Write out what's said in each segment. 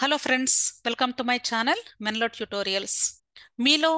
Hello friends, welcome to my channel Menlo tutorials. మీలో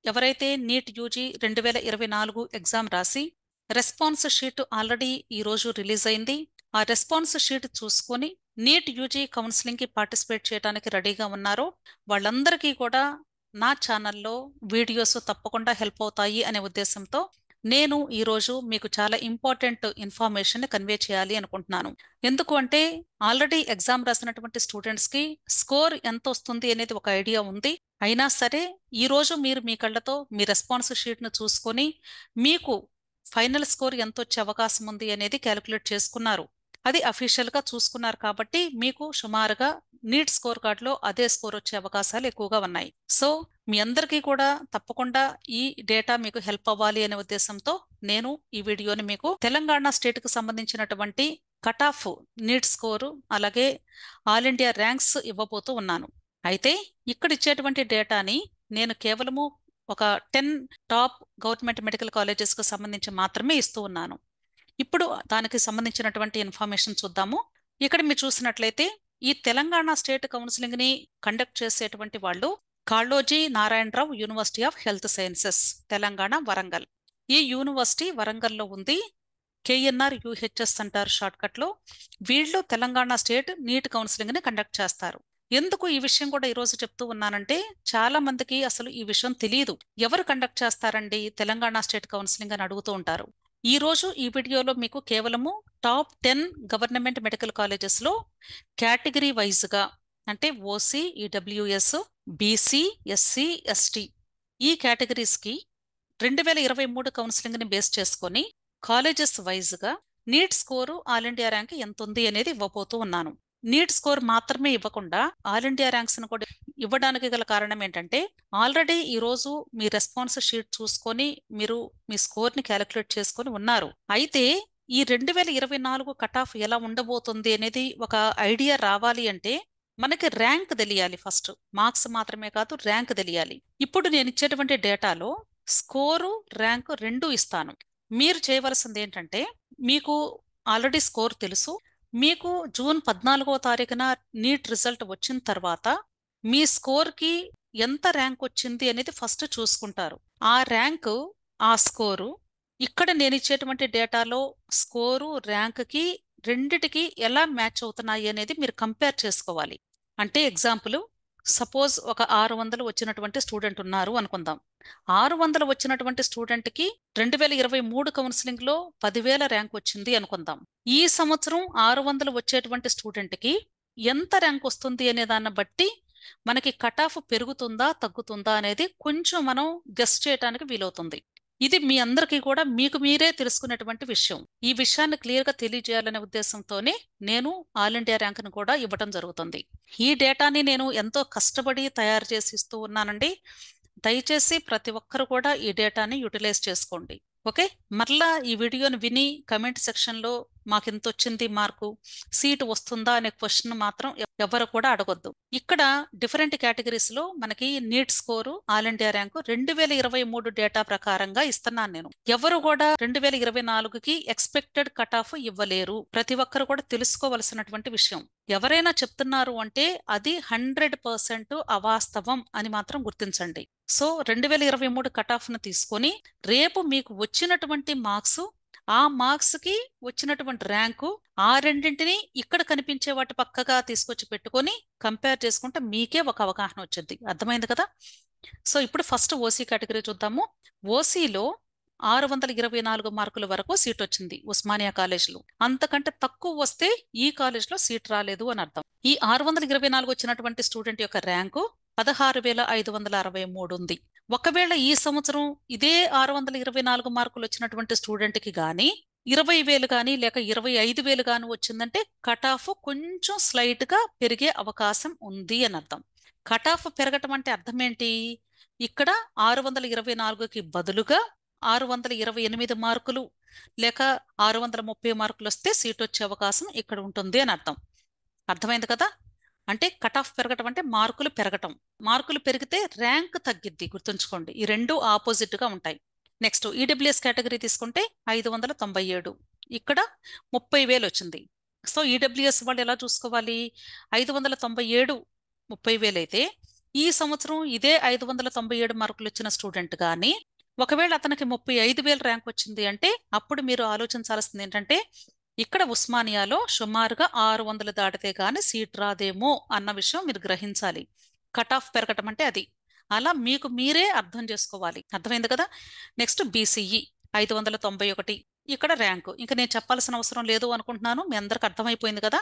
ఎవరైతే NEET UG 2024 exam రాసి response sheet already ఈరోజు release అయింది, ఆ రెస్పాన్స్ షీట్ చూసుకొని నీట్ యూజీ కౌన్సిలింగ్కి పార్టిసిపేట్ చేయడానికి రెడీగా ఉన్నారో వాళ్ళందరికీ కూడా నా ఛానల్లో వీడియోస్ తప్పకుండా హెల్ప్ అవుతాయి అనే ఉద్దేశంతో నేను ఈరోజు మీకు చాలా ఇంపార్టెంట్ ఇన్ఫర్మేషన్ కన్వే చేయాలి అనుకుంటున్నాను. ఎందుకు అంటే ఆల్రెడీ ఎగ్జామ్ రాసినటువంటి స్టూడెంట్స్కి స్కోర్ ఎంత వస్తుంది అనేది ఒక ఐడియా ఉంది. అయినా సరే ఈరోజు మీరు మీ కళ్ళతో మీ రెస్పాన్స్ షీట్ను చూసుకొని మీకు ఫైనల్ స్కోర్ ఎంత వచ్చే అవకాశం ఉంది అనేది క్యాలిక్యులేట్ చేసుకున్నారు. అది అఫీషియల్గా చూసుకున్నారు కాబట్టి మీకు సుమారుగా నీట్ స్కోర్ కార్డులో అదే స్కోర్ వచ్చే అవకాశాలు ఎక్కువగా ఉన్నాయి. సో మీ అందరికీ కూడా తప్పకుండా ఈ డేటా మీకు హెల్ప్ అవ్వాలి అనే ఉద్దేశంతో నేను ఈ వీడియోని మీకు తెలంగాణ స్టేట్కి సంబంధించినటువంటి కట్ ఆఫ్ నీట్ స్కోరు అలాగే ఆల్ ఇండియా ర్యాంక్స్ ఇవ్వబోతూ ఉన్నాను. అయితే ఇక్కడ ఇచ్చేటువంటి డేటాని నేను కేవలము ఒక 10 టాప్ గవర్నమెంట్ మెడికల్ కాలేజెస్కి సంబంధించి మాత్రమే ఇస్తూ ఉన్నాను. ఇప్పుడు దానికి సంబంధించినటువంటి ఇన్ఫర్మేషన్ చూద్దాము. ఇక్కడ మీరు చూసినట్లయితే ఈ తెలంగాణ స్టేట్ కౌన్సిలింగ్ని కండక్ట్ చేసేటువంటి వాళ్ళు Kaloji Narayanarao university of health sciences, Telangana, Warangal. ఈ యూనివర్సిటీ వరంగల్లో ఉంది. కేఎన్ఆర్ యూహెచ్ఎస్ అంటారు షార్ట్కట్లో. వీళ్ళు తెలంగాణ స్టేట్ నీట్ కౌన్సిలింగ్ని కండక్ట్ చేస్తారు. ఎందుకు ఈ విషయం కూడా ఈరోజు చెప్తూ ఉన్నానంటే చాలా మందికి అసలు ఈ విషయం తెలియదు. ఎవరు కండక్ట్ చేస్తారండి తెలంగాణ స్టేట్ కౌన్సిలింగ్ అని అడుగుతూ ఉంటారు. ఈ రోజు ఈ వీడియోలో మీకు కేవలము టాప్ 10 గవర్నమెంట్ మెడికల్ కాలేజెస్లో కేటగిరీ వైజ్గా అంటే OC, EWS, BC, SC, ST ఈ కేటగిరీస్కి 2023 కౌన్సిలింగ్ని బేస్ చేసుకొని కాలేజెస్ వైజ్గా NEET score all India rank ఎంత ఉంది అనేది ఇవ్వబోతూ ఉన్నాను. నీట్ స్కోర్ మాత్రమే ఇవ్వకుండా ఆల్ ఇండియా ర్యాంక్స్ను కూడా ఇవ్వడానికి గల కారణం ఏంటంటే ఆల్రెడీ ఈరోజు మీ రెస్పాన్స్ షీట్ చూసుకొని మీరు మీ స్కోర్ని క్యాలిక్యులేట్ చేసుకొని ఉన్నారు. అయితే ఈ 2024 కట్ ఆఫ్ ఎలా ఉండబోతుంది అనేది ఒక ఐడియా రావాలి అంటే మనకి ర్యాంక్ తెలియాలి. ఫస్ట్ మార్క్స్ మాత్రమే కాదు, ర్యాంక్ తెలియాలి. ఇప్పుడు నేను ఇచ్చేటువంటి డేటాలో స్కోరు, ర్యాంకు రెండు ఇస్తాను. మీరు చేయవలసింది ఏంటంటే మీకు ఆల్రెడీ స్కోర్ తెలుసు. మీకు జూన్ 14వ తారీఖున నీట్ రిజల్ట్ వచ్చిన తర్వాత మీ స్కోర్కి ఎంత ర్యాంక్ వచ్చింది అనేది ఫస్ట్ చూసుకుంటారు. ఆ ర్యాంకు, ఆ స్కోరు ఇక్కడ నేను ఇచ్చేటువంటి డేటాలో స్కోరు, ర్యాంక్కి రెండిటికి ఎలా మ్యాచ్ అవుతున్నాయి అనేది మీరు కంపేర్ చేసుకోవాలి. అంటే ఎగ్జాంపుల్, సపోజ్ ఒక 600 వచ్చినటువంటి స్టూడెంట్ ఉన్నారు అనుకుందాం. 600 వచ్చినటువంటి స్టూడెంట్కి 2023 కౌన్సిలింగ్లో 10,000 ర్యాంక్ వచ్చింది అనుకుందాం. ఈ సంవత్సరం 600 వచ్చేటువంటి స్టూడెంట్కి ఎంత ర్యాంక్ వస్తుంది అనే దాన్ని బట్టి మనకి కట్ ఆఫ్ పెరుగుతుందా తగ్గుతుందా అనేది కొంచెం మనం గెస్ చేయడానికి వీలవుతుంది. ఇది మీ అందరికీ కూడా మీకు మీరే తెలుసుకునేటువంటి విషయం. ఈ విషయాన్ని క్లియర్గా తెలియజేయాలనే ఉద్దేశంతోనే నేను ఆల్ ఇండియా ర్యాంక్ను కూడా ఇవ్వడం జరుగుతుంది. ఈ డేటాని నేను ఎంతో కష్టపడి తయారు చేసి ఇస్తూ ఉన్నానండి. దయచేసి ప్రతి ఒక్కరు కూడా ఈ డేటాని యూటిలైజ్ చేసుకోండి. ఓకే, మరలా ఈ వీడియోని విని కమెంట్ సెక్షన్లో మాకు ఎంత వచ్చింది మార్కు, సీటు వస్తుందా అనే క్వశ్చన్ మాత్రం ఎవరు కూడా అడగొద్దు. ఇక్కడ డిఫరెంట్ కేటగిరీస్లో మనకి NEET score, all India rank 2023 data ప్రకారంగా ఇస్తున్నాను నేను. ఎవరు కూడా 2024కి ఎక్స్పెక్టెడ్ కట్ ఆఫ్ ఇవ్వలేరు. ప్రతి ఒక్కరు కూడా తెలుసుకోవలసినటువంటి విషయం. ఎవరైనా చెప్తున్నారు అంటే అది 100% అవాస్తవం అని మాత్రం గుర్తించండి. సో 2023 కట్ ఆఫ్ను తీసుకొని రేపు మీకు వచ్చినటువంటి మార్క్స్, ఆ మార్క్స్కి వచ్చినటువంటి ర్యాంకు, ఆ రెండింటిని ఇక్కడ కనిపించే వాటి పక్కగా తీసుకొచ్చి పెట్టుకొని కంపేర్ చేసుకుంటే మీకే ఒక అవగాహన వచ్చింది. అర్థమైంది కదా? సో ఇప్పుడు ఫస్ట్ ఓసీ కేటగిరీ చూద్దాము. ఓసీలో 624 మార్కుల వరకు సీట్ వచ్చింది ఉస్మానియా కాలేజ్లో. అంతకంటే తక్కువ వస్తే ఈ కాలేజ్లో సీట్ రాలేదు అని అర్థం. ఈ 624 వచ్చినటువంటి స్టూడెంట్ యొక్క ర్యాంకు 16,563 ఉంది. ఒకవేళ ఈ సంవత్సరం ఇదే 624 మార్కులు వచ్చినటువంటి స్టూడెంట్కి కానీ 20,000 కానీ లేక 25,000 కానీ వచ్చిందంటే కట్ ఆఫ్ కొంచెం స్లైట్గా పెరిగే అవకాశం ఉంది అని అర్థం. కట్ ఆఫ్ పెరగటం అంటే అర్థం ఏంటి? ఇక్కడ 624కి బదులుగా 628 మార్కులు లేక 630 మార్కులు వస్తే సీట్ వచ్చే అవకాశం ఇక్కడ ఉంటుంది అని అర్థం. అర్థమైంది కదా? అంటే కట్ ఆఫ్ పెరగటం అంటే మార్కులు పెరగటం. మార్కులు పెరిగితే ర్యాంక్ తగ్గిద్ది, గుర్తుంచుకోండి. ఈ రెండు ఆపోజిట్గా ఉంటాయి. నెక్స్ట్ ఈడబ్ల్యూఎస్ కేటగిరీ తీసుకుంటే 597, ఇక్కడ 30,000 వచ్చింది. సో ఈడబ్ల్యూఎస్ వాళ్ళు ఎలా చూసుకోవాలి? 597 30,000 అయితే ఈ సంవత్సరం ఇదే 597 మార్కులు వచ్చిన స్టూడెంట్ కానీ ఒకవేళ అతనికి 35,000 ర్యాంక్ వచ్చింది అంటే అప్పుడు మీరు ఆలోచించాల్సింది ఏంటంటే ఇక్కడ ఉస్మానియాలో సుమారుగా 600 దాటితే గానీ సీట్ రాదేమో అన్న విషయం మీరు గ్రహించాలి. కట్ ఆఫ్ పెరగటం అంటే అది. అలా మీకు మీరే అర్థం చేసుకోవాలి. అర్థమైంది కదా? నెక్స్ట్ బీసీఈ 591 ఇక్కడ ర్యాంకు ఇంకా నేను చెప్పాల్సిన అవసరం లేదు అనుకుంటున్నాను. మీ అందరికి అర్థమైపోయింది కదా?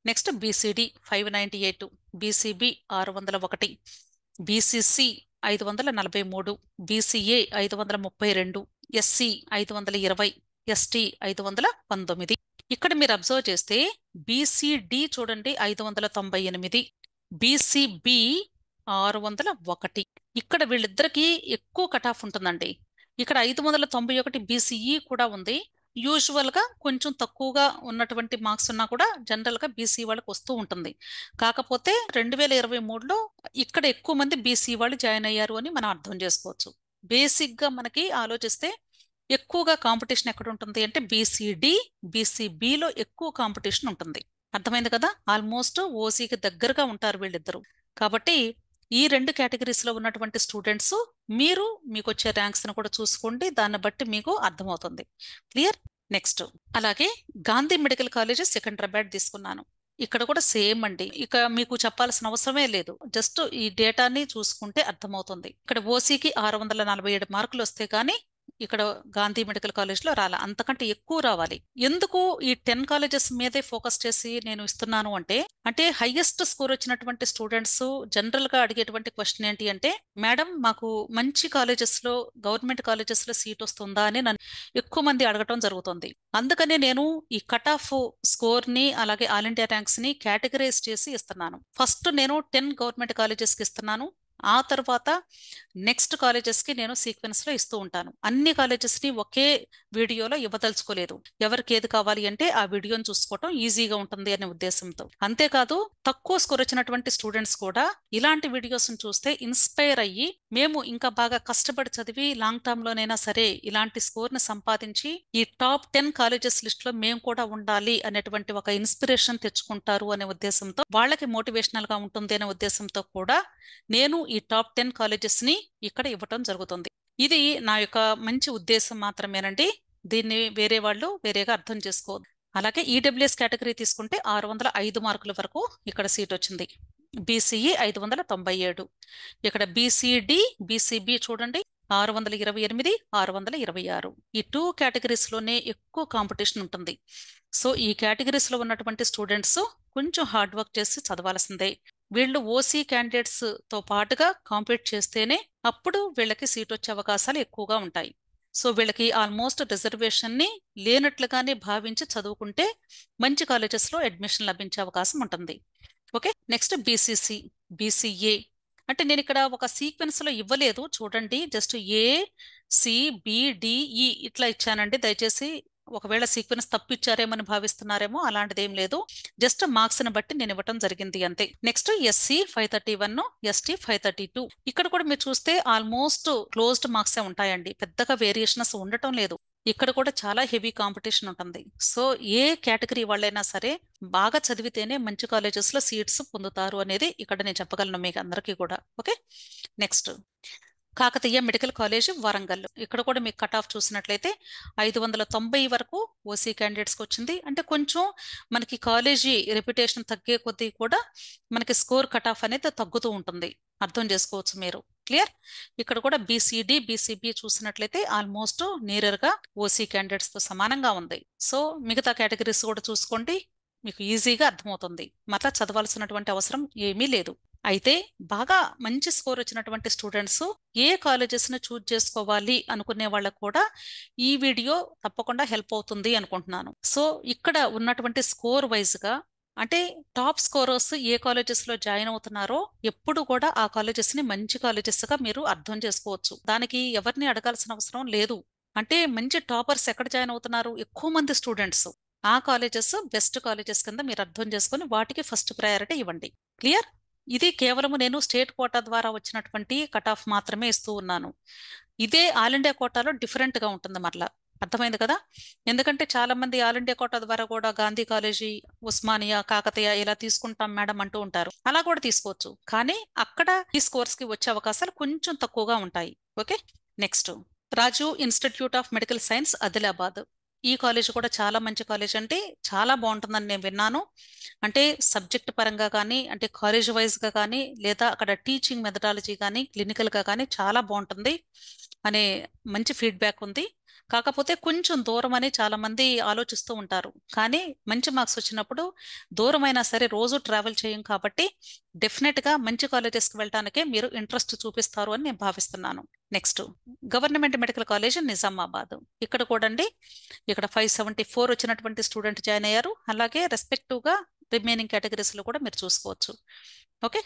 Next BCD 598, BCB 601, BCC 543, BCA 532, SC 520, ST 519. ఇక్కడ మీరు అబ్జర్వ్ చేస్తే బీసీడి చూడండి 598, బీసీబీ 601. ఇక్కడ వీళ్ళిద్దరికి ఎక్కువ కట్ ఆఫ్ ఉంటుందండి. ఇక్కడ 591 బీసీఈ కూడా ఉంది. యూజువల్ గా కొంచెం తక్కువగా ఉన్నటువంటి మార్క్స్ ఉన్నా కూడా జనరల్ గా బీసీ వాళ్ళకి వస్తూ ఉంటుంది. కాకపోతే 2023లో ఇక్కడ ఎక్కువ మంది బీసీ వాళ్ళు జాయిన్ అయ్యారు అని మనం అర్థం చేసుకోవచ్చు. బేసిక్ గా మనకి ఆలోచిస్తే ఎక్కువగా కాంపిటీషన్ ఎక్కడ ఉంటుంది అంటే బీసీడి బీసీబీలో ఎక్కువ కాంపిటీషన్ ఉంటుంది. అర్థమైంది కదా? ఆల్మోస్ట్ ఓసీకి దగ్గరగా ఉంటారు వీళ్ళిద్దరు. కాబట్టి ఈ 2 కేటగిరీస్ లో ఉన్నటువంటి స్టూడెంట్స్ మీరు మీకు వచ్చే ర్యాంక్స్ ను కూడా చూసుకోండి. దాన్ని బట్టి మీకు అర్థమవుతుంది. క్లియర్? నెక్స్ట్ అలాగే గాంధీ మెడికల్ కాలేజ్ సికింద్రాబాద్ తీసుకున్నాను. ఇక్కడ కూడా సేమ్ అండి. ఇక మీకు చెప్పాల్సిన అవసరమే లేదు. జస్ట్ ఈ డేటాని చూసుకుంటే అర్థమవుతుంది. ఇక్కడ ఓసీకి 647 మార్కులు వస్తే కానీ ఇక్కడ గాంధీ మెడికల్ కాలేజ్ లో రాలా, అంతకంటే ఎక్కువ రావాలి. ఎందుకు ఈ 10 కాలేజెస్ మీదే ఫోకస్ చేసి నేను ఇస్తున్నాను అంటే హైయెస్ట్ స్కోర్ వచ్చినటువంటి స్టూడెంట్స్ జనరల్ గా అడిగేటువంటి క్వశ్చన్ ఏంటి అంటే, మేడం మాకు మంచి కాలేజెస్ లో గవర్నమెంట్ కాలేజెస్ లో సీట్ వస్తుందా అని నన్ను ఎక్కువ మంది అడగటం జరుగుతుంది. అందుకనే నేను ఈ కట్ ఆఫ్ స్కోర్ ని అలాగే ఆల్ ఇండియా ర్యాంక్స్ ని కేటగరైజ్ చేసి ఇస్తున్నాను. ఫస్ట్ నేను 10 గవర్నమెంట్ కాలేజెస్ కి ఇస్తున్నాను. ఆ తర్వాత నెక్స్ట్ కాలేజెస్ కి నేను సీక్వెన్స్ లో ఇస్తూ ఉంటాను. అన్ని కాలేజెస్ ని ఒకే వీడియోలో ఇవ్వదలుచుకోలేదు. ఎవరికి ఏది కావాలి అంటే ఆ వీడియోని చూసుకోవటం ఈజీగా ఉంటుంది అనే ఉద్దేశంతో. అంతేకాదు తక్కువ స్కోర్ వచ్చినటువంటి స్టూడెంట్స్ కూడా ఇలాంటి వీడియోస్ చూస్తే ఇన్స్పైర్ అయ్యి మేము ఇంకా బాగా కష్టపడి చదివి లాంగ్ టర్మ్ లోనైనా సరే ఇలాంటి స్కోర్ ని సంపాదించి ఈ టాప్ 10 కాలేజెస్ లిస్ట్ లో మేము కూడా ఉండాలి అనేటువంటి ఒక ఇన్స్పిరేషన్ తెచ్చుకుంటారు అనే ఉద్దేశంతో, వాళ్ళకి మోటివేషనల్ గా ఉంటుంది అనే ఉద్దేశంతో కూడా నేను ఈ టాప్ 10 కాలేజెస్ ని ఇక్కడ ఇవ్వటం జరుగుతుంది. ఇది నా యొక్క మంచి ఉద్దేశం మాత్రమేనండి. దీన్ని వేరే వాళ్ళు వేరేగా అర్థం చేసుకోవద్దు. అలాగే ఈడబ్ల్యూఎస్ కేటగిరీ తీసుకుంటే 605 మార్కుల వరకు ఇక్కడ సీట్ వచ్చింది. బీసీఈ 597, ఇక్కడ బీసీడి బీసీబీ చూడండి 628, 626. ఈ 2 కేటగిరీస్ లోనే ఎక్కువ కాంపిటీషన్ ఉంటుంది. సో ఈ కేటగిరీస్ లో ఉన్నటువంటి స్టూడెంట్స్ కొంచెం హార్డ్ వర్క్ చేసి చదవాల్సిందే. వీళ్ళు ఓసీ క్యాండిడేట్స్ తో పాటుగా కాంపీట్ చేస్తేనే అప్పుడు వీళ్ళకి సీట్ వచ్చే అవకాశాలు ఎక్కువగా ఉంటాయి. సో వీళ్ళకి ఆల్మోస్ట్ రిజర్వేషన్ ని లేనట్లుగానే భావించి చదువుకుంటే మంచి కాలేజెస్ లో అడ్మిషన్ లభించే అవకాశం ఉంటుంది. ఓకే, నెక్స్ట్ బీసీసీ బీసీఏ అంటే నేను ఇక్కడ ఒక సీక్వెన్స్ లో ఇవ్వలేదు చూడండి, just A C B D E ఇట్లా ఇచ్చానండి. దయచేసి ఒకవేళ సీక్వెన్స్ తప్పిచ్చారేమని భావిస్తున్నారేమో, అలాంటిది ఏం లేదు. జస్ట్ మార్క్స్ ని బట్టి నేను ఇవ్వటం జరిగింది అంతే. Next SC 531, ST 532. ఇక్కడ కూడా మీరు చూస్తే ఆల్మోస్ట్ క్లోజ్డ్ మార్క్స్ ఉంటాయండి, పెద్దగా వేరియేషన్స్ ఉండటం లేదు. ఇక్కడ కూడా చాలా హెవీ కాంపిటీషన్ ఉంటుంది. సో ఏ కేటగిరీ వాళ్ళైనా సరే బాగా చదివితేనే మంచి కాలేజెస్ లో సీట్స్ పొందుతారు అనేది ఇక్కడ నేను చెప్పగలను మీకు అందరికీ కూడా. Okay, next Kakatiya medical college Warangal. ఇక్కడ కూడా మీకు కట్ ఆఫ్ చూసినట్లయితే 590 వరకు ఓసీ క్యాండిడేట్స్కి వచ్చింది. అంటే కొంచెం మనకి కాలేజీ రెప్యుటేషన్ తగ్గే కొద్దీ కూడా మనకి స్కోర్ కట్ ఆఫ్ అనేది తగ్గుతూ ఉంటుంది, అర్థం చేసుకోవచ్చు మీరు. క్లియర్? ఇక్కడ కూడా బీసీడి బీసీబీ చూసినట్లయితే ఆల్మోస్ట్ నేరర్గా ఓసీ క్యాండిడేట్స్ తో సమానంగా ఉంది. సో మిగతా కేటగిరీస్ కూడా చూసుకోండి, మీకు ఈజీగా అర్థమవుతుంది. మరలా చదవాల్సినటువంటి అవసరం ఏమీ లేదు. అయితే బాగా మంచి స్కోర్ వచ్చినటువంటి స్టూడెంట్స్ ఏ కాలేజెస్ ని చూజ్ చేసుకోవాలి అనుకునే వాళ్ళకు కూడా ఈ వీడియో తప్పకుండా హెల్ప్ అవుతుంది అనుకుంటున్నాను. సో ఇక్కడ ఉన్నటువంటి స్కోర్ వైజ్ గా అంటే టాప్ స్కోరర్స్ ఏ కాలేజెస్ లో జాయిన్ అవుతున్నారో ఎప్పుడు కూడా ఆ కాలేజెస్ ని మంచి కాలేజెస్ గా మీరు అర్థం చేసుకోవచ్చు. దానికి ఎవరిని అడగాల్సిన అవసరం లేదు. అంటే మంచి టాపర్స్ ఎక్కడ జాయిన్ అవుతున్నారు, ఎక్కువ మంది స్టూడెంట్స్, ఆ కాలేజెస్ బెస్ట్ కాలేజెస్ కింద మీరు అర్థం చేసుకుని వాటికి ఫస్ట్ ప్రయారిటీ ఇవ్వండి. క్లియర్? ఇది కేవలం నేను స్టేట్ కోటా ద్వారా వచ్చినటువంటి కట్ ఆఫ్ మాత్రమే ఇస్తూ ఉన్నాను. ఇదే ఆల్ ఇండియా కోటాలో డిఫరెంట్ గా ఉంటుంది. మరలా అర్థమైంది కదా. ఎందుకంటే చాలా మంది ఆల్ ఇండియా కోటా ద్వారా కూడా గాంధీ కాలేజీ, ఉస్మానియా, కాకతీయ ఇలా తీసుకుంటాం మేడం అంటూ ఉంటారు. అలా కూడా తీసుకోవచ్చు, కానీ అక్కడ ఈ స్కోర్స్ కి వచ్చే అవకాశాలు కొంచెం తక్కువగా ఉంటాయి. Okay. Next, Raju institute of medical science, Adilabad. ఈ కాలేజ్ కూడా చాలా మంచి కాలేజ్ అండి, చాలా బాగుంటుందని నేను విన్నాను. అంటే సబ్జెక్ట్ పరంగా కానీ, అంటే కాలేజ్ వైజ్ గా కానీ, లేదా అక్కడ టీచింగ్ మెథడాలజీ కానీ, క్లినికల్ గా కానీ చాలా బాగుంటుంది అనే మంచి ఫీడ్బ్యాక్ ఉంది. కాకపోతే కొంచెం దూరం అని చాలా మంది ఆలోచిస్తూ ఉంటారు, కానీ మంచి మార్క్స్ వచ్చినప్పుడు దూరమైనా సరే రోజు ట్రావెల్ చేయం కాబట్టి డెఫినెట్ గా మంచి కాలేజెస్కి వెళ్ళటానికే మీరు ఇంట్రెస్ట్ చూపిస్తారు అని నేను భావిస్తున్నాను. Next, government medical college Nizamabad. ఇక్కడ కూడా అండి, ఇక్కడ 574 వచ్చినటువంటి స్టూడెంట్ జాయిన్ అయ్యారు. అలాగే రెస్పెక్టివ్ గా రిమైనింగ్ కేటగిరీస్ లో కూడా మీరు చూసుకోవచ్చు. Okay.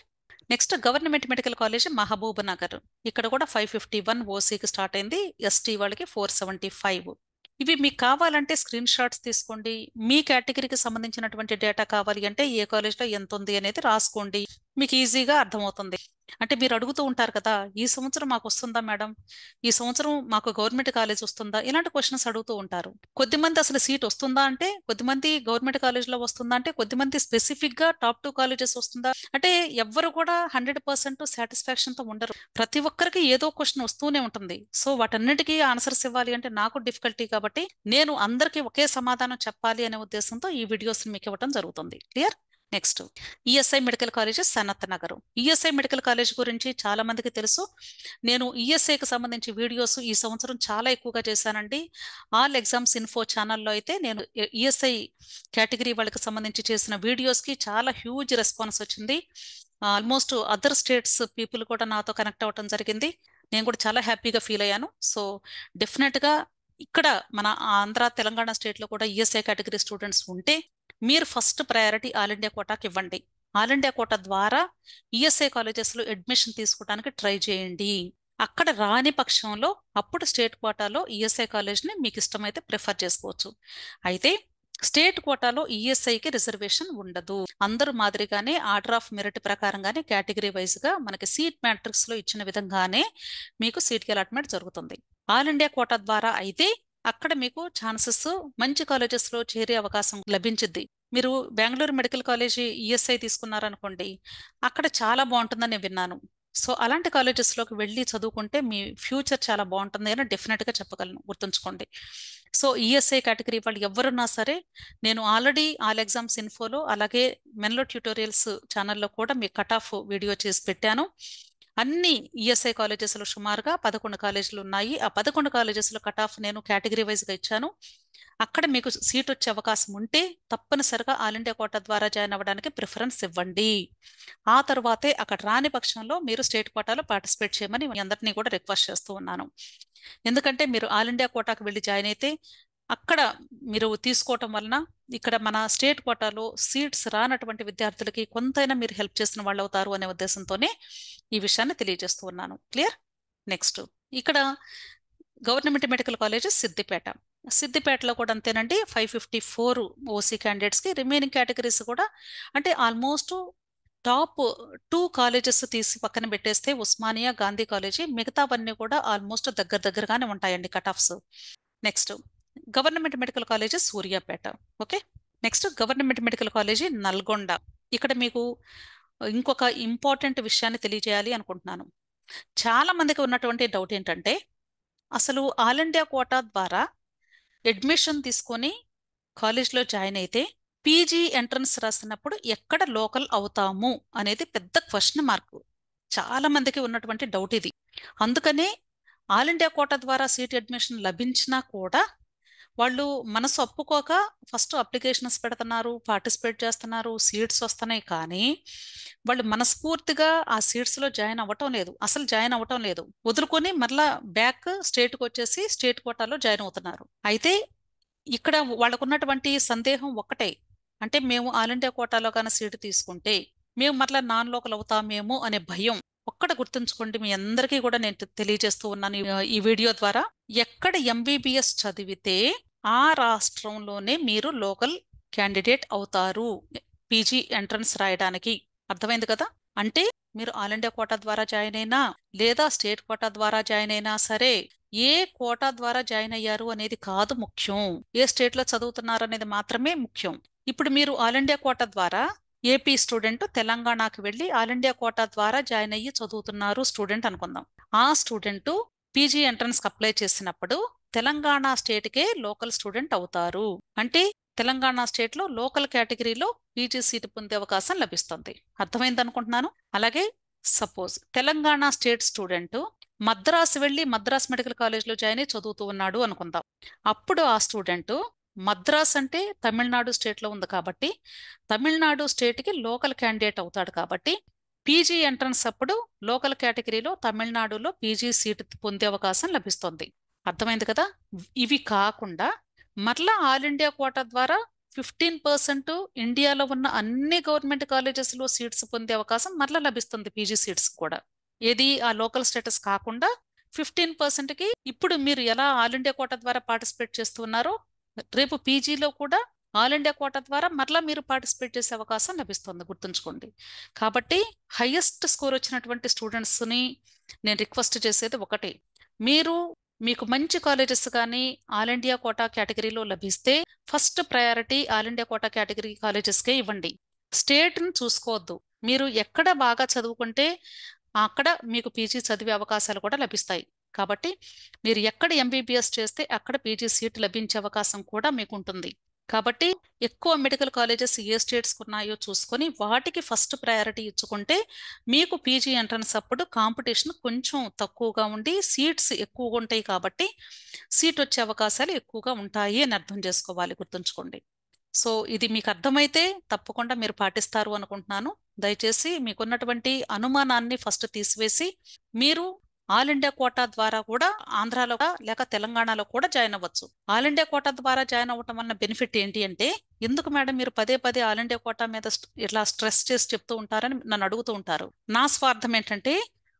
Next, government medical college Mahbub Nagar. ఇక్కడ కూడా 551 ఓసీకి స్టార్ట్ అయింది, ఎస్టీ వాళ్ళకి 475. ఇవి మీకు కావాలంటే స్క్రీన్ షాట్స్ తీసుకోండి. మీ కేటగిరీకి సంబంధించినటువంటి డేటా కావాలి అంటే ఏ కాలేజ్లో ఎంత ఉంది అనేది రాసుకోండి, మీకు ఈజీగా అర్థమవుతుంది. అంటే మీరు అడుగుతూ ఉంటారు కదా, ఈ సంవత్సరం మాకు వస్తుందా మేడం, ఈ సంవత్సరం మాకు గవర్నమెంట్ కాలేజ్ వస్తుందా, ఇలాంటి క్వశ్చన్స్ అడుగుతూ ఉంటారు. కొద్దిమంది అసలు సీట్ వస్తుందా అంటే, కొద్దిమంది గవర్నమెంట్ కాలేజ్లో వస్తుందా అంటే, కొద్దిమంది స్పెసిఫిక్ గా టాప్ 2 కాలేజెస్ వస్తుందా అంటే, ఎవ్వరు కూడా 100% సాటిస్ఫాక్షన్ తో ఉండరు. ప్రతి ఒక్కరికి ఏదో క్వశ్చన్ వస్తూనే ఉంటుంది. సో వాటన్నిటికీ ఆన్సర్స్ ఇవ్వాలి అంటే నాకు డిఫికల్టీ, కాబట్టి నేను అందరికీ ఒకే సమాధానం చెప్పాలి అనే ఉద్దేశంతో ఈ వీడియోస్ మీకు ఇవ్వడం జరుగుతుంది. Clear. Next, ESI medical college Sanath Nagar. ESI medical college గురించి చాలా మందికి తెలుసు. నేను ఈఎస్ఐకి సంబంధించి వీడియోస్ ఈ సంవత్సరం చాలా ఎక్కువగా చేశానండి. ఆల్ ఎగ్జామ్స్ ఇన్ఫో ఛానల్లో అయితే నేను ఈఎస్ఐ కేటగిరీ వాళ్ళకి సంబంధించి చేసిన వీడియోస్కి చాలా హ్యూజ్ రెస్పాన్స్ వచ్చింది. ఆల్మోస్ట్ అదర్ స్టేట్స్ పీపుల్ కూడా నాతో కనెక్ట్ అవ్వడం జరిగింది. నేను కూడా చాలా హ్యాపీగా ఫీల్ అయ్యాను. సో డెఫినెట్గా ఇక్కడ మన ఆంధ్ర, తెలంగాణ స్టేట్లో కూడా ఈఎస్ఐ కేటగిరీ స్టూడెంట్స్ ఉంటే మీరు ఫస్ట్ ప్రయారిటీ ఆల్ ఇండియా కోటాకి ఇవ్వండి. ఆల్ ఇండియా కోటా ద్వారా ఈఎస్ఐ కాలేజెస్లో అడ్మిషన్ తీసుకోవడానికి ట్రై చేయండి. అక్కడ రాని పక్షంలో అప్పుడు స్టేట్ కోటాలో ఈఎస్ఐ కాలేజ్ని మీకు ఇష్టమైతే ప్రిఫర్ చేసుకోవచ్చు. అయితే స్టేట్ కోటాలో ఈఎస్ఐకి రిజర్వేషన్ ఉండదు. అందరూ మాదిరిగానే ఆర్డర్ ఆఫ్ మెరిట్ ప్రకారంగానే కేటగిరీ వైజ్ గా మనకి సీట్ మ్యాట్రిక్స్ లో ఇచ్చిన విధంగానే మీకు సీట్ అలాట్మెంట్ జరుగుతుంది. ఆల్ ఇండియా కోటా ద్వారా అయితే అక్కడ మీకు ఛాన్సెస్ మంచి కాలేజెస్ లో చేరే అవకాశం లభించింది. మీరు బెంగళూరు మెడికల్ కాలేజీ ఈఎస్ఐ తీసుకున్నారనుకోండి, అక్కడ చాలా బాగుంటుందని నేను విన్నాను. సో అలాంటి కాలేజెస్లోకి వెళ్ళి చదువుకుంటే మీ ఫ్యూచర్ చాలా బాగుంటుంది అని డెఫినెట్గా చెప్పగలను, గుర్తుంచుకోండి. సో ఈఎస్ఐ కేటగిరీ వాళ్ళు ఎవరున్నా సరే, నేను ఆల్రెడీ ఆల్ ఎగ్జామ్స్ ఇన్ఫోలో అలాగే మెన్లో ట్యూటోరియల్స్ ఛానల్లో కూడా మీ కట్ ఆఫ్ వీడియో చేసి పెట్టాను. అన్ని ఈఎస్ఐ కాలేజెస్లో సుమారుగా 11 కాలేజీలు ఉన్నాయి. ఆ 11 కాలేజెస్లో కట్ ఆఫ్ నేను కేటగిరీ వైజ్గా ఇచ్చాను. అక్కడ మీకు సీట్ వచ్చే అవకాశం ఉంటే తప్పనిసరిగా ఆల్ ఇండియా కోటా ద్వారా జాయిన్ అవ్వడానికి ప్రిఫరెన్స్ ఇవ్వండి. ఆ తర్వాతే అక్కడ రాని పక్షంలో మీరు స్టేట్ కోటాలో పార్టిసిపేట్ చేయమని మీ అందరినీ కూడా రిక్వెస్ట్ చేస్తూ ఉన్నాను. ఎందుకంటే మీరు ఆల్ ఇండియా కోటాకు వెళ్ళి జాయిన్ అయితే అక్కడ మీరు తీసుకోవటం వలన ఇక్కడ మన స్టేట్ కోటాలో సీట్స్ రానటువంటి విద్యార్థులకి కొంతైనా మీరు హెల్ప్ చేసిన వాళ్ళు అవుతారు అనే ఉద్దేశంతోనే ఈ విషయాన్ని తెలియజేస్తూ ఉన్నాను. క్లియర్. నెక్స్ట్, ఇక్కడ గవర్నమెంట్ మెడికల్ కాలేజ్ సిద్దిపేట. సిద్దిపేటలో కూడా అంతేనండి, 554 ఓసీ క్యాండిడేట్స్కి. రిమైనింగ్ కేటగిరీస్ కూడా అంటే ఆల్మోస్ట్ టాప్ 2 కాలేజెస్ తీసి పక్కన పెట్టేస్తే ఉస్మానియా, గాంధీ కాలేజీ, మిగతావన్నీ కూడా ఆల్మోస్ట్ దగ్గరగానే ఉంటాయండి cut offs. Next, government medical college Suryapet. Okay. Next, government medical college Nalgonda. ఇక్కడ మీకు ఇంకొక ఇంపార్టెంట్ విషయాన్ని తెలియజేయాలి అనుకుంటున్నాను. చాలా మందికి ఉన్నటువంటి డౌట్ ఏంటంటే, అసలు ఆల్ ఇండియా కోటా ద్వారా అడ్మిషన్ తీసుకొని కాలేజ్లో జాయిన్ అయితే పీజీ ఎంట్రన్స్ రాసినప్పుడు ఎక్కడ లోకల్ అవుతాము అనేది పెద్ద క్వశ్చన్ మార్క్. చాలా మందికి ఉన్నటువంటి డౌట్ ఇది. అందుకనే ఆల్ ఇండియా కోటా ద్వారా సీట్ అడ్మిషన్ లభించినా కూడా వాళ్ళు మనసు ఒప్పుకోక ఫస్ట్ అప్లికేషన్స్ పెడుతున్నారు, పార్టిసిపేట్ చేస్తున్నారు, సీట్స్ వస్తున్నాయి, కానీ వాళ్ళు మనస్ఫూర్తిగా ఆ సీట్స్లో జాయిన్ అవ్వటం లేదు, అసలు జాయిన్ అవ్వటం లేదు. వదులుకొని మరలా బ్యాక్ స్టేట్కి వచ్చేసి స్టేట్ కోటాలో జాయిన్ అవుతున్నారు. అయితే ఇక్కడ వాళ్ళకున్నటువంటి సందేహం ఒక్కటే, అంటే మేము ఆల్ ఇండియా కోటాలో కానీ సీటు తీసుకుంటే మేము మరలా నాన్ లోకల్ అవుతామేమో అనే భయం. ఒక్కడ గుర్తుంచుకోండి, మీ అందరికీ కూడా నేను తెలియజేస్తూ ఉన్నాను ఈ వీడియో ద్వారా. ఎక్కడ ఎంబీబీఎస్ చదివితే ఆ రాష్ట్రంలోనే మీరు లోకల్ క్యాండిడేట్ అవుతారు పీజీ ఎంట్రన్స్ రాయడానికి. అర్థమైంది కదా. అంటే మీరు ఆల్ ఇండియా కోటా ద్వారా జాయిన్ అయినా లేదా స్టేట్ కోటా ద్వారా జాయిన్ అయినా సరే, ఏ కోటా ద్వారా జాయిన్ అయ్యారు అనేది కాదు ముఖ్యం, ఏ స్టేట్ లో చదువుతున్నారు అనేది మాత్రమే ముఖ్యం. ఇప్పుడు మీరు ఆల్ ఇండియా కోటా ద్వారా ఏపీ స్టూడెంట్ తెలంగాణకు వెళ్ళి ఆల్ ఇండియా కోటా ద్వారా జాయిన్ అయ్యి చదువుతున్నారు స్టూడెంట్ అనుకుందాం. ఆ స్టూడెంట్ పీజీ ఎంట్రన్స్ అప్లై చేసినప్పుడు తెలంగాణ స్టేట్ కే లోకల్ స్టూడెంట్ అవుతారు. అంటే తెలంగాణ స్టేట్ లో లోకల్ కేటగిరీలో పీజీ సీటు పొందే అవకాశం లభిస్తుంది. అర్థమైంది అనుకుంటున్నాను. అలాగే suppose Telangana state student Madras వెళ్ళి మద్రాస్ మెడికల్ కాలేజ్లో జాయిన్ అయ్యి చదువుతూ ఉన్నాడు అనుకుందాం. అప్పుడు ఆ స్టూడెంట్ మద్రాస్ అంటే తమిళనాడు స్టేట్లో ఉంది కాబట్టి తమిళనాడు స్టేట్కి లోకల్ క్యాండిడేట్ అవుతాడు. కాబట్టి పీజీ ఎంట్రన్స్ అప్పుడు లోకల్ కేటగిరీలో తమిళనాడులో పీజీ సీటు పొందే అవకాశం లభిస్తుంది. అర్థమైంది కదా. ఇవి కాకుండా మరలా ఆల్ ఇండియా కోటా ద్వారా 15% ఇండియాలో ఉన్న అన్ని గవర్నమెంట్ కాలేజెస్లో సీట్స్ పొందే అవకాశం మరలా లభిస్తుంది పీజీ సీట్స్ కూడా. ఏది ఆ లోకల్ స్టేటస్ కాకుండా 15%కి ఇప్పుడు మీరు ఎలా ఆల్ ఇండియా కోటా ద్వారా పార్టిసిపేట్ చేస్తున్నారో రేపు పీజీలో కూడా ఆల్ ఇండియా కోటా ద్వారా మరలా మీరు పార్టిసిపేట్ చేసే అవకాశం లభిస్తుంది, గుర్తుంచుకోండి. కాబట్టి హైయెస్ట్ స్కోర్ వచ్చినటువంటి స్టూడెంట్స్ని నేను రిక్వెస్ట్ చేసేది ఒకటి, మీకు మంచి కాలేజెస్ కానీ ఆల్ ఇండియా కోటా కేటగిరీలో లభిస్తే first priority all India quota category కాలేజెస్కే ఇవ్వండి. స్టేట్ని చూసుకోవద్దు. మీరు ఎక్కడ బాగా చదువుకుంటే అక్కడ మీకు పీజీ చదివే అవకాశాలు కూడా లభిస్తాయి. కాబట్టి మీరు ఎక్కడ ఎంబీబీఎస్ చేస్తే అక్కడ పీజీ సీట్ లభించే అవకాశం కూడా మీకు ఉంటుంది. కాబట్టి ఎక్కువ మెడికల్ కాలేజెస్ ఏ స్టేట్స్కి ఉన్నాయో చూసుకొని వాటికి ఫస్ట్ ప్రయారిటీ ఇచ్చుకుంటే మీకు పీజీ ఎంట్రన్స్ అప్పుడు కాంపిటీషన్ కొంచెం తక్కువగా ఉండి సీట్స్ ఎక్కువగా ఉంటాయి. కాబట్టి సీట్ వచ్చే అవకాశాలు ఎక్కువగా ఉంటాయి అని అర్థం చేసుకోవాలి, గుర్తుంచుకోండి. సో ఇది మీకు అర్థమైతే తప్పకుండా మీరు పాటిస్తారు అనుకుంటున్నాను. దయచేసి మీకున్నటువంటి అనుమానాన్ని ఫస్ట్ తీసివేసి మీరు ఆల్ ఇండియా కోటా ద్వారా కూడా ఆంధ్రాలో లేక తెలంగాణలో కూడా జాయిన్ అవ్వచ్చు. ఆల్ ఇండియా కోటా ద్వారా జాయిన్ అవ్వటం వల్ల బెనిఫిట్ ఏంటి అంటే, ఎందుకు మేడం మీరు పదే పదే ఆల్ ఇండియా కోటా మీద ఇట్లా స్ట్రెస్ చేసి చెప్తూ ఉంటారని నన్ను అడుగుతూ ఉంటారు. నా స్వార్థం ఏంటంటే,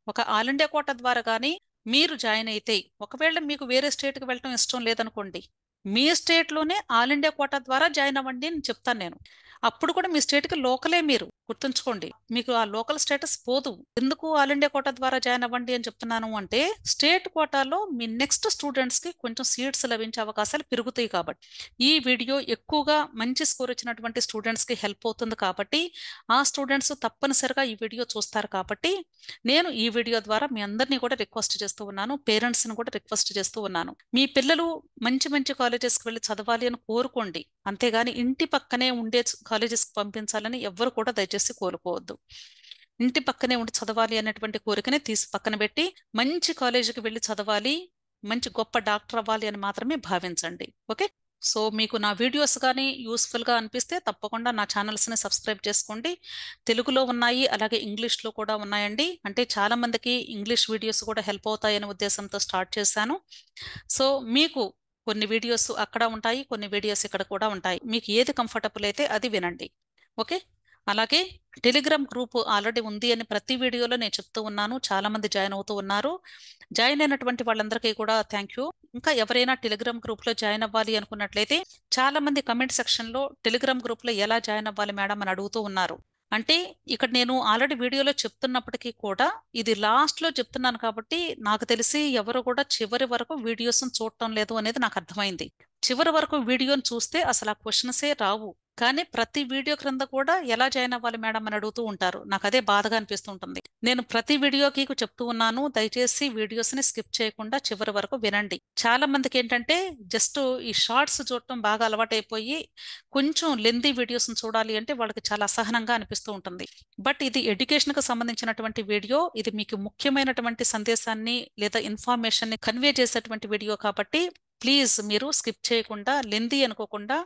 ఒక ఆల్ ఇండియా కోటా ద్వారా కానీ మీరు జాయిన్ అయితే ఒకవేళ మీకు వేరే స్టేట్కి వెళ్ళటం ఇష్టం లేదనుకోండి, మీ స్టేట్లోనే ఆల్ ఇండియా కోటా ద్వారా జాయిన్ అవ్వండి అని చెప్తాను నేను. అప్పుడు కూడా మీ స్టేట్కి లోకలే, మీరు గుర్తుంచుకోండి, మీకు ఆ లోకల్ స్టేటస్ పోదు. ఎందుకు ఆల్ ఇండియా కోటా ద్వారా జాయిన్ అవ్వండి అని చెప్తున్నాను అంటే, స్టేట్ కోటాలో మీ నెక్స్ట్ స్టూడెంట్స్కి కొంచెం సీట్స్ లభించే అవకాశాలు పెరుగుతాయి. కాబట్టి ఈ వీడియో ఎక్కువగా మంచి స్కోర్ వచ్చినటువంటి స్టూడెంట్స్కి హెల్ప్ అవుతుంది. కాబట్టి ఆ స్టూడెంట్స్ తప్పనిసరిగా ఈ వీడియో చూస్తారు. కాబట్టి నేను ఈ వీడియో ద్వారా మీ అందరినీ కూడా రిక్వెస్ట్ చేస్తూ ఉన్నాను, పేరెంట్స్ని కూడా రిక్వెస్ట్ చేస్తూ ఉన్నాను. మీ పిల్లలు మంచి మంచి కాలేజెస్కి వెళ్ళి చదవాలి అని కోరుకోండి, అంతేగాని ఇంటి పక్కనే ఉండే కాలేజెస్కి పంపించాలని ఎవ్వరు కూడా దయచేసి కోరుకోవద్దు. ఇంటి పక్కనే ఉండి చదవాలి అనేటువంటి కోరికనే తీసి పక్కన పెట్టి మంచి కాలేజీకి వెళ్ళి చదవాలి, మంచి గొప్ప డాక్టర్ అవ్వాలి అని మాత్రమే భావించండి. ఓకే. సో మీకు నా వీడియోస్ కానీ యూస్ఫుల్గా అనిపిస్తే తప్పకుండా నా ఛానల్స్ని సబ్స్క్రైబ్ చేసుకోండి. తెలుగులో ఉన్నాయి, అలాగే ఇంగ్లీష్లో కూడా ఉన్నాయండి. అంటే చాలా మందికి ఇంగ్లీష్ వీడియోస్ కూడా హెల్ప్ అవుతాయనే ఉద్దేశంతో స్టార్ట్ చేశాను. సో మీకు కొన్ని వీడియోస్ అక్కడ ఉంటాయి, కొన్ని వీడియోస్ ఇక్కడ కూడా ఉంటాయి. మీకు ఏది కంఫర్టబుల్ అయితే అది వినండి. ఓకే. అలాగే టెలిగ్రామ్ గ్రూప్ ఆల్రెడీ ఉంది అని ప్రతి వీడియోలో నేను చెప్తూ ఉన్నాను. చాలా మంది జాయిన్ అవుతూ ఉన్నారు. జాయిన్ అయినటువంటి వాళ్ళందరికీ కూడా థ్యాంక్ యూ. ఇంకా ఎవరైనా టెలిగ్రామ్ గ్రూప్లో జాయిన్ అవ్వాలి అనుకున్నట్లయితే చాలా మంది కమెంట్ సెక్షన్లో టెలిగ్రామ్ గ్రూప్లో ఎలా జాయిన్ అవ్వాలి మేడం అని అడుగుతూ ఉన్నారు. అంటే ఇక్కడ నేను ఆల్రెడీ వీడియోలో చెప్తున్నప్పటికీ కూడా ఇది లాస్ట్లో చెప్తున్నాను కాబట్టి నాకు తెలిసి ఎవరు కూడా చివరి వరకు వీడియోస్ని చూడటం లేదు అనేది నాకు అర్థమైంది. చివరి వరకు వీడియోని చూస్తే అసలు ఆ క్వశ్చన్సే రావు. కానీ ప్రతి వీడియో క్రింద కూడా ఎలా జాయిన్ అవ్వాలి మేడం అని అడుగుతూ ఉంటారు. నాకు అదే బాధగా అనిపిస్తుంటుంది. నేను ప్రతి వీడియోకి చెప్తూ ఉన్నాను, దయచేసి వీడియోస్ని స్కిప్ చేయకుండా చివరి వరకు వినండి. చాలా మందికి ఏంటంటే జస్ట్ ఈ షార్ట్స్ చూడటం బాగా అలవాటైపోయి కొంచెం లెంతీ వీడియోస్ని చూడాలి అంటే వాళ్ళకి చాలా అసహనంగా అనిపిస్తూ ఉంటుంది. బట్ ఇది ఎడ్యుకేషన్కి సంబంధించినటువంటి వీడియో, ఇది మీకు ముఖ్యమైనటువంటి సందేశాన్ని లేదా ఇన్ఫర్మేషన్ని కన్వే చేసేటువంటి వీడియో కాబట్టి ప్లీజ్ మీరు స్కిప్ చేయకుండా, లెందీ అనుకోకుండా,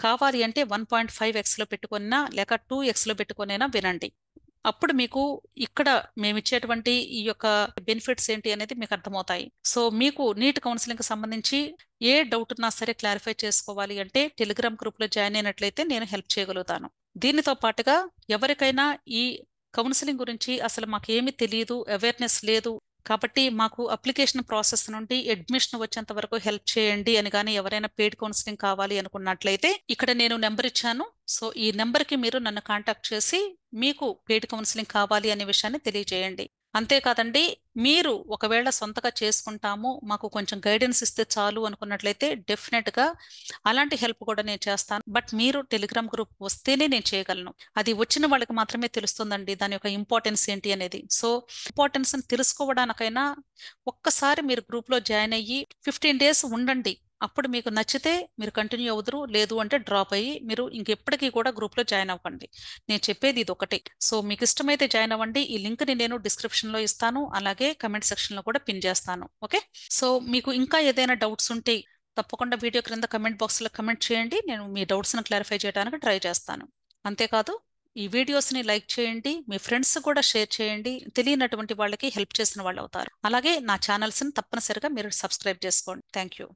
కావాలి అంటే 1.5x పెట్టుకున్నా లేక 2x పెట్టుకునైనా వినండి. అప్పుడు మీకు ఇక్కడ మేము ఇచ్చేటువంటి ఈ యొక్క బెనిఫిట్స్ ఏంటి అనేది మీకు అర్థమవుతాయి. సో మీకు నీట్ కౌన్సిలింగ్కి సంబంధించి ఏ డౌట్ ఉన్నా సరే క్లారిఫై చేసుకోవాలి అంటే టెలిగ్రామ్ గ్రూప్లో జాయిన్ అయినట్లయితే నేను హెల్ప్ చేయగలుగుతాను. దీనితో పాటుగా ఎవరికైనా ఈ కౌన్సిలింగ్ గురించి అసలు మాకేమీ తెలియదు, అవేర్నెస్ లేదు, కాబట్టి మాకు అప్లికేషన్ ప్రాసెస్ నుండి అడ్మిషన్ వచ్చేంత వరకు హెల్ప్ చేయండి అని కానీ ఎవరైనా పెయిడ్ కౌన్సిలింగ్ కావాలి అనుకున్నట్లయితే ఇక్కడ నేను నెంబర్ ఇచ్చాను. సో ఈ నెంబర్కి మీరు నన్ను కాంటాక్ట్ చేసి మీకు పెయిడ్ కౌన్సిలింగ్ కావాలి అనే విషయాన్ని తెలియజేయండి. అంతేకాదండి, మీరు ఒకవేళ సొంతగా చేసుకుంటాము, మాకు కొంచెం గైడెన్స్ ఇస్తే చాలు అనుకున్నట్లయితే డెఫినెట్గా అలాంటి హెల్ప్ కూడా నేను చేస్తాను. బట్ మీరు టెలిగ్రామ్ గ్రూప్ వస్తేనే నేను చేయగలను. అది వచ్చిన వాళ్ళకి మాత్రమే తెలుస్తుందండి దాని యొక్క ఇంపార్టెన్స్ ఏంటి అనేది. సో ఇంపార్టెన్స్ తెలుసుకోవడానికైనా ఒక్కసారి మీరు గ్రూప్లో జాయిన్ అయ్యి 15 డేస్ ఉండండి. అప్పుడు మీకు నచ్చితే మీరు కంటిన్యూ అవుదురు, లేదు అంటే డ్రాప్ అయ్యి మీరు ఇంకెప్పటికీ కూడా గ్రూప్లో జాయిన్ అవ్వండి. నేను చెప్పేది ఇది ఒకటే. సో మీకు ఇష్టమైతే జాయిన్ అవ్వండి. ఈ లింక్ని నేను డిస్క్రిప్షన్లో ఇస్తాను, అలాగే కమెంట్ సెక్షన్లో కూడా పిన్ చేస్తాను. ఓకే. సో మీకు ఇంకా ఏదైనా డౌట్స్ ఉంటే తప్పకుండా వీడియో క్రింద కమెంట్ బాక్స్లో కమెంట్ చేయండి. నేను మీ డౌట్స్ని క్లారిఫై చేయడానికి ట్రై చేస్తాను. అంతేకాదు, ఈ వీడియోస్ని లైక్ చేయండి, మీ ఫ్రెండ్స్ కూడా షేర్ చేయండి. తెలియనటువంటి వాళ్ళకి హెల్ప్ చేసిన వాళ్ళు అవుతారు. అలాగే నా ఛానల్స్ని తప్పనిసరిగా మీరు సబ్స్క్రైబ్ చేసుకోండి. Thank you.